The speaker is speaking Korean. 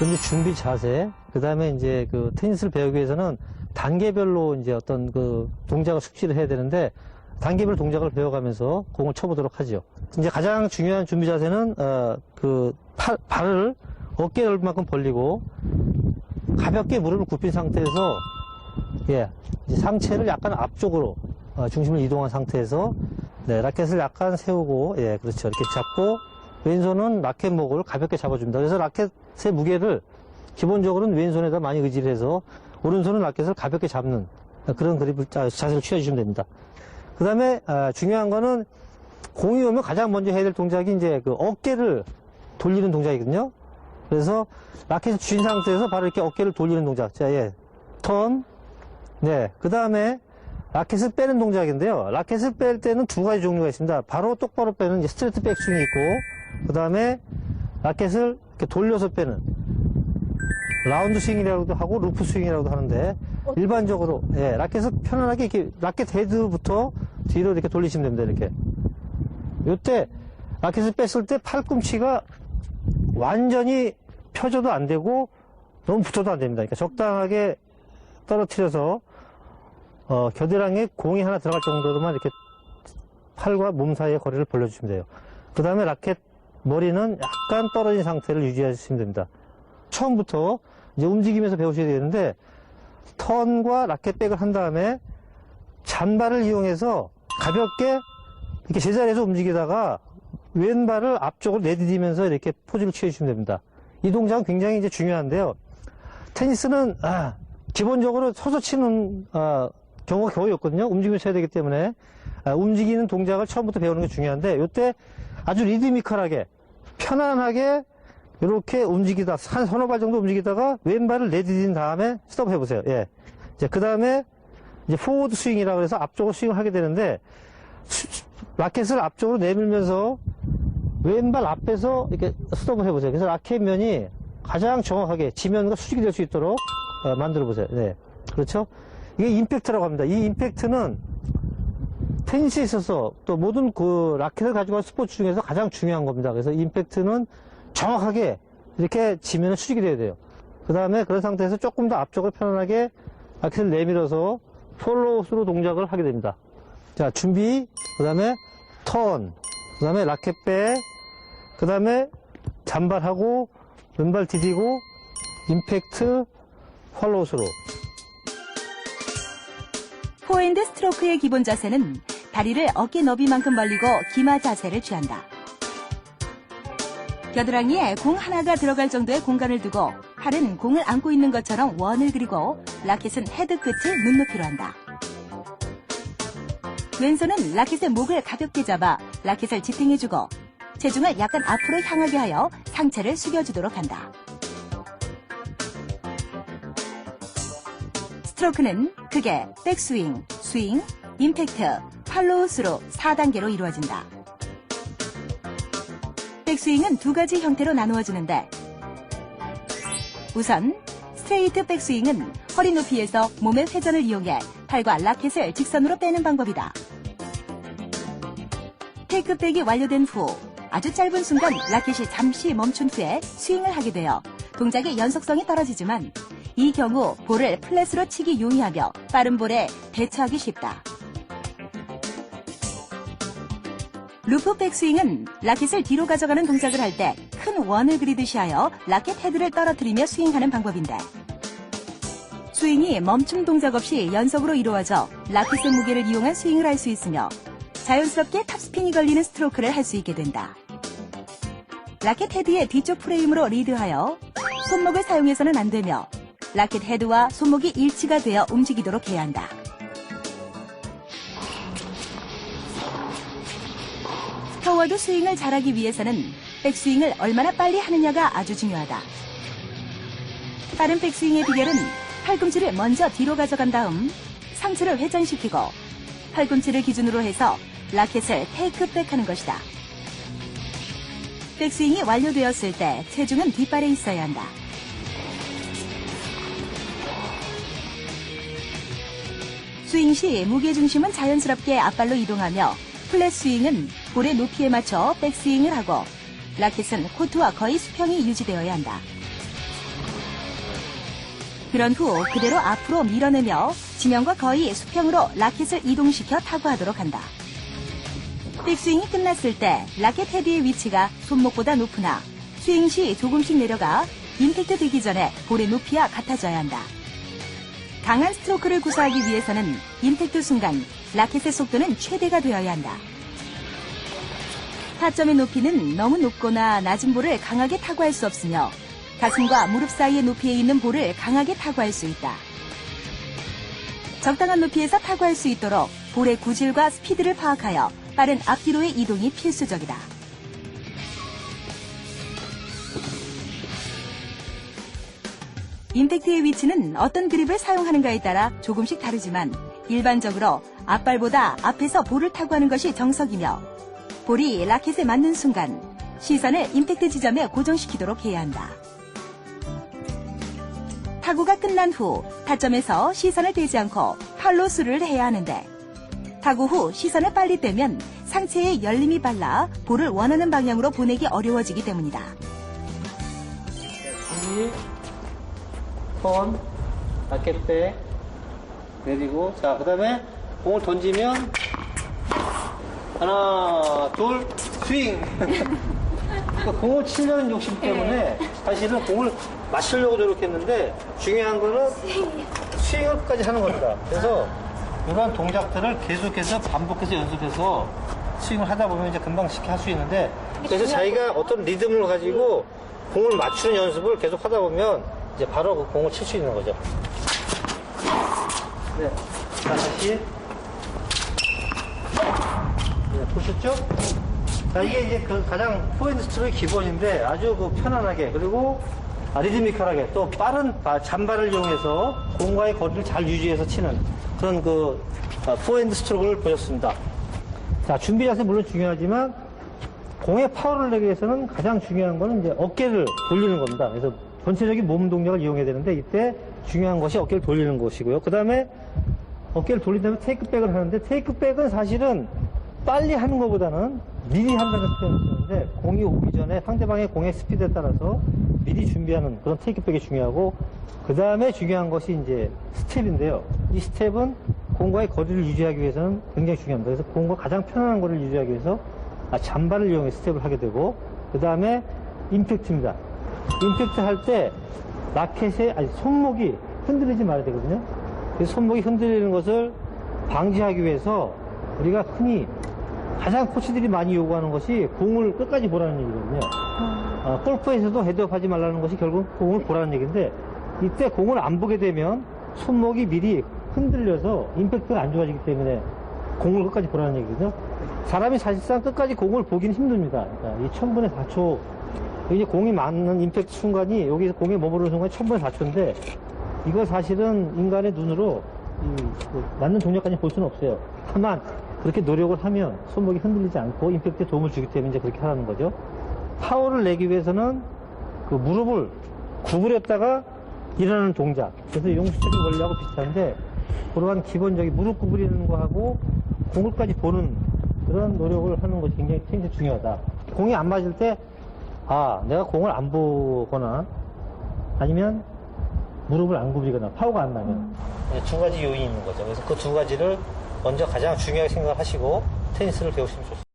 그럼 이제 준비 자세, 그 다음에 이제 그 테니스를 배우기 위해서는 단계별로 이제 어떤 그 동작을 숙지를 해야 되는데, 단계별 동작을 배워가면서 공을 쳐보도록 하죠. 이제 가장 중요한 준비 자세는, 발을 어깨 넓이만큼 벌리고, 가볍게 무릎을 굽힌 상태에서, 예, 이제 상체를 약간 앞쪽으로, 중심을 이동한 상태에서, 네, 라켓을 약간 세우고, 예, 그렇죠. 이렇게 잡고, 왼손은 라켓 목을 가볍게 잡아줍니다. 그래서 라켓의 무게를 기본적으로는 왼손에다 많이 의지를 해서 오른손은 라켓을 가볍게 잡는 그런 자세를 취해주시면 됩니다. 그 다음에 중요한 거는 공이 오면 가장 먼저 해야 될 동작이 이제 그 어깨를 돌리는 동작이거든요. 그래서 라켓을 쥔 상태에서 바로 이렇게 어깨를 돌리는 동작. 자, 예. 턴. 네. 그 다음에 라켓을 빼는 동작인데요. 라켓을 뺄 때는 두 가지 종류가 있습니다. 바로 똑바로 빼는 이제 스트레이트 백스윙이 있고, 그 다음에 라켓을 이렇게 돌려서 빼는 라운드 스윙이라고도 하고 루프 스윙이라고도 하는데, 일반적으로 예, 라켓을 편안하게 이렇게 라켓 헤드부터 뒤로 이렇게 돌리시면 됩니다. 이렇게. 요때 라켓을 뺐을 때 팔꿈치가 완전히 펴져도 안 되고 너무 붙어도 안 됩니다. 그러니까 적당하게 떨어뜨려서 겨드랑이에 공이 하나 들어갈 정도로만 이렇게 팔과 몸 사이의 거리를 벌려주시면 돼요. 그 다음에 라켓 머리는 약간 떨어진 상태를 유지하시면 됩니다. 처음부터 이제 움직이면서 배우셔야 되는데, 턴과 라켓백을 한 다음에 잔발을 이용해서 가볍게 이렇게 제자리에서 움직이다가 왼발을 앞쪽으로 내디디면서 이렇게 포즈를 취해주시면 됩니다. 이 동작은 굉장히 이제 중요한데요. 테니스는 기본적으로 서서 치는 경우가 거의 없거든요. 움직이면서 쳐야 되기 때문에 움직이는 동작을 처음부터 배우는 게 중요한데, 이때 아주 리드미컬하게 편안하게 이렇게 움직이다 한 서너 발 정도 움직이다가 왼발을 내디딘 다음에 스톱 해보세요. 예. 이제 그 다음에 이제 포워드 스윙이라고 해서 앞쪽으로 스윙을 하게 되는데, 라켓을 앞쪽으로 내밀면서 왼발 앞에서 이렇게 스톱을 해보세요. 그래서 라켓 면이 가장 정확하게 지면과 수직이 될 수 있도록 만들어 보세요. 네. 그렇죠? 이게 임팩트라고 합니다. 이 임팩트는 테니스에 있어서 또 모든 그 라켓을 가지고 간 스포츠 중에서 가장 중요한 겁니다. 그래서 임팩트는 정확하게 이렇게 지면에 수직이 돼야 돼요. 그 다음에 그런 상태에서 조금 더 앞쪽을 편안하게 라켓을 내밀어서 폴로우스로 동작을 하게 됩니다. 자, 준비, 그 다음에 턴, 그 다음에 라켓백, 그 다음에 잔발하고 왼발 디디고 임팩트, 폴로우스로. 포핸드 스트로크의 기본 자세는 다리를 어깨 너비만큼 벌리고 기마 자세를 취한다. 겨드랑이에 공 하나가 들어갈 정도의 공간을 두고 팔은 공을 안고 있는 것처럼 원을 그리고 라켓은 헤드 끝을 눈높이로 한다. 왼손은 라켓의 목을 가볍게 잡아 라켓을 지탱해주고 체중을 약간 앞으로 향하게 하여 상체를 숙여주도록 한다. 스트로크는 크게 백스윙, 스윙, 임팩트, 팔로우스로 4단계로 이루어진다. 백스윙은 두 가지 형태로 나누어지는데, 우선 스트레이트 백스윙은 허리 높이에서 몸의 회전을 이용해 팔과 라켓을 직선으로 빼는 방법이다. 테이크백이 완료된 후 아주 짧은 순간 라켓이 잠시 멈춘 후에 스윙을 하게 되어 동작의 연속성이 떨어지지만 이 경우 볼을 플랫으로 치기 용이하며 빠른 볼에 대처하기 쉽다. 루프 백스윙은 라켓을 뒤로 가져가는 동작을 할 때 큰 원을 그리듯이 하여 라켓 헤드를 떨어뜨리며 스윙하는 방법인데, 스윙이 멈춤 동작 없이 연속으로 이루어져 라켓의 무게를 이용한 스윙을 할 수 있으며 자연스럽게 탑스핀이 걸리는 스트로크를 할 수 있게 된다. 라켓 헤드의 뒤쪽 프레임으로 리드하여 손목을 사용해서는 안 되며 라켓 헤드와 손목이 일치가 되어 움직이도록 해야 한다. 포워드 스윙을 잘하기 위해서는 백스윙을 얼마나 빨리 하느냐가 아주 중요하다. 빠른 백스윙의 비결은 팔꿈치를 먼저 뒤로 가져간 다음 상체를 회전시키고 팔꿈치를 기준으로 해서 라켓을 테이크백 하는 것이다. 백스윙이 완료되었을 때 체중은 뒷발에 있어야 한다. 스윙 시 무게중심은 자연스럽게 앞발로 이동하며 플랫 스윙은 볼의 높이에 맞춰 백스윙을 하고 라켓은 코트와 거의 수평이 유지되어야 한다. 그런 후 그대로 앞으로 밀어내며 지면과 거의 수평으로 라켓을 이동시켜 타구하도록 한다. 백스윙이 끝났을 때 라켓 헤드의 위치가 손목보다 높으나 스윙 시 조금씩 내려가 임팩트 되기 전에 볼의 높이와 같아져야 한다. 강한 스트로크를 구사하기 위해서는 임팩트 순간 라켓의 속도는 최대가 되어야 한다. 타점의 높이는 너무 높거나 낮은 볼을 강하게 타구할 수 없으며 가슴과 무릎 사이의 높이에 있는 볼을 강하게 타구할 수 있다. 적당한 높이에서 타구할 수 있도록 볼의 구질과 스피드를 파악하여 빠른 앞뒤로의 이동이 필수적이다. 임팩트의 위치는 어떤 그립을 사용하는가에 따라 조금씩 다르지만 일반적으로 앞발보다 앞에서 볼을 타구하는 것이 정석이며 볼이 라켓에 맞는 순간 시선을 임팩트 지점에 고정시키도록 해야 한다. 타구가 끝난 후 타점에서 시선을 떼지 않고 팔로 스루를 해야 하는데 타구 후 시선을 빨리 떼면 상체에 열림이 발라 볼을 원하는 방향으로 보내기 어려워지기 때문이다. 준비, 턴, 라켓백 내리고, 자, 그 다음에 공을 던지면 하나, 둘, 스윙. 그러니까 공을 치려는 욕심 때문에 사실은 공을 맞추려고 노력했는데 중요한 거는 스윙을 끝까지 하는 겁니다. 그래서 이런 동작들을 계속해서 반복해서 연습해서 스윙을 하다 보면 이제 금방 쉽게 할 수 있는데 그래서 자기가 어떤 리듬을 가지고 공을 맞추는 연습을 계속 하다 보면 이제 바로 그 공을 칠 수 있는 거죠. 네. 자, 다시. 네, 보셨죠? 자, 이게 이제 그 가장 포핸드 스트로크의 기본인데 아주 그 편안하게 그리고 리드미컬하게 또 빠른 잔발을 이용해서 공과의 거리를 잘 유지해서 치는 그런 그 포핸드 스트로크를 보였습니다. 자, 준비 자세 물론 중요하지만 공의 파워를 내기 위해서는 가장 중요한 거는 이제 어깨를 돌리는 겁니다. 그래서 전체적인 몸 동작을 이용해야 되는데 이때 중요한 것이 어깨를 돌리는 것이고요. 그 다음에 어깨를 돌린 다음에 테이크백을 하는데 테이크백은 사실은 빨리 하는 것보다는 미리 한다는 표현을 쓰는데 공이 오기 전에 상대방의 공의 스피드에 따라서 미리 준비하는 그런 테이크백이 중요하고 그 다음에 중요한 것이 이제 스텝인데요. 이 스텝은 공과의 거리를 유지하기 위해서는 굉장히 중요합니다. 그래서 공과 가장 편안한 거리를 유지하기 위해서 잔발을 이용해 스텝을 하게 되고 그 다음에 임팩트입니다. 임팩트 할 때 라켓의 손목이 흔들리지 말아야 되거든요. 그래서 손목이 흔들리는 것을 방지하기 위해서 우리가 흔히 가장 코치들이 많이 요구하는 것이 공을 끝까지 보라는 얘기거든요. 골프에서도 헤드업 하지 말라는 것이 결국 공을 보라는 얘기인데 이때 공을 안 보게 되면 손목이 미리 흔들려서 임팩트가 안 좋아지기 때문에 공을 끝까지 보라는 얘기거든요. 사람이 사실상 끝까지 공을 보기는 힘듭니다. 그러니까 이 1000분의 4초 이제 공이 맞는 임팩트 순간이 여기서 공에 머무르는 순간이 1000분의 4초인데 이거 사실은 인간의 눈으로 맞는 동작까지 볼 수는 없어요. 다만 그렇게 노력을 하면 손목이 흔들리지 않고 임팩트에 도움을 주기 때문에 이제 그렇게 하라는 거죠. 파워를 내기 위해서는 그 무릎을 구부렸다가 일어나는 동작. 그래서 용수체크 원리하고 비슷한데 그러한 기본적인 무릎 구부리는 거하고 공을까지 보는 그런 노력을 하는 것이 굉장히 중요하다. 공이 안 맞을 때 내가 공을 안 보거나 아니면 무릎을 안 구부리거나 파워가 안 나면 두 가지 요인이 있는 거죠. 그래서 그 두 가지를 먼저 가장 중요하게 생각하시고 테니스를 배우시면 좋습니다.